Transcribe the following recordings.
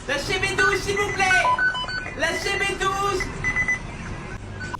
Lâchez mes 12, s'il vous plaît. Lâchez mes 12.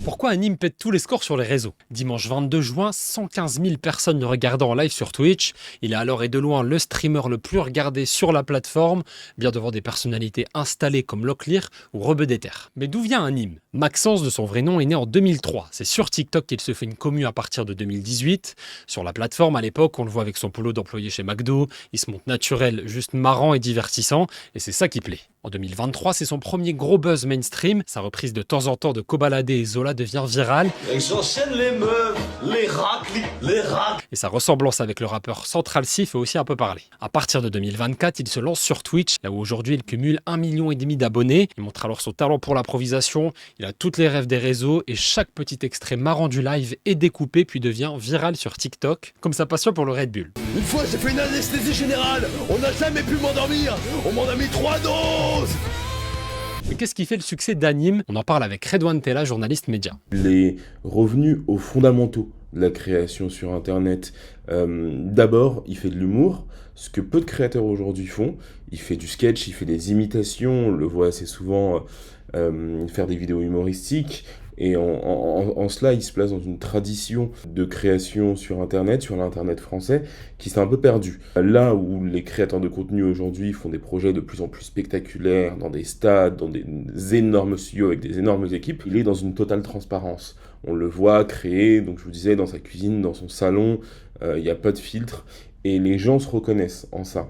Pourquoi Anime pète tous les scores sur les réseaux? Dimanche 22 juin, 115 000 personnes le regardant en live sur Twitch. Il est alors et de loin le streamer le plus regardé sur la plateforme, bien devant des personnalités installées comme Locklear ou Rebedether. Mais d'où vient Anime? Maxence, de son vrai nom, est né en 2003. C'est sur TikTok qu'il se fait une commu à partir de 2018. Sur la plateforme, à l'époque, on le voit avec son polo d'employé chez McDo. Il se montre naturel, juste marrant et divertissant. Et c'est ça qui plaît. En 2023, c'est son premier gros buzz mainstream. Sa reprise de temps en temps de Kobalade et Zola devient virale. J'enchaîne les meufs, les raclis, les racles. Et sa ressemblance avec le rappeur Central C fait aussi un peu parler. À partir de 2024, il se lance sur Twitch, là où aujourd'hui il cumule 1,5 million d'abonnés. Il montre alors son talent pour l'improvisation, il a toutes les rêves des réseaux et chaque petit extrait marrant du live est découpé puis devient viral sur TikTok, comme sa passion pour le Red Bull. Une fois, j'ai fait une anesthésie générale. On n'a jamais pu m'endormir. On m'en a mis 3 doses. Mais qu'est-ce qui fait le succès d'Anime? On en parle avec Redouane Tella, journaliste média. Il est revenu aux fondamentaux de la création sur Internet. D'abord, il fait de l'humour, ce que peu de créateurs aujourd'hui font. Il fait du sketch, il fait des imitations, on le voit assez souvent faire des vidéos humoristiques. Et en cela, il se place dans une tradition de création sur Internet, sur l'Internet français, qui s'est un peu perdue. Là où les créateurs de contenu aujourd'hui font des projets de plus en plus spectaculaires, dans des stades, dans des énormes studios avec des énormes équipes, il est dans une totale transparence. On le voit créer, donc je vous disais, dans sa cuisine, dans son salon, il n'y a pas de filtre, et les gens se reconnaissent en ça.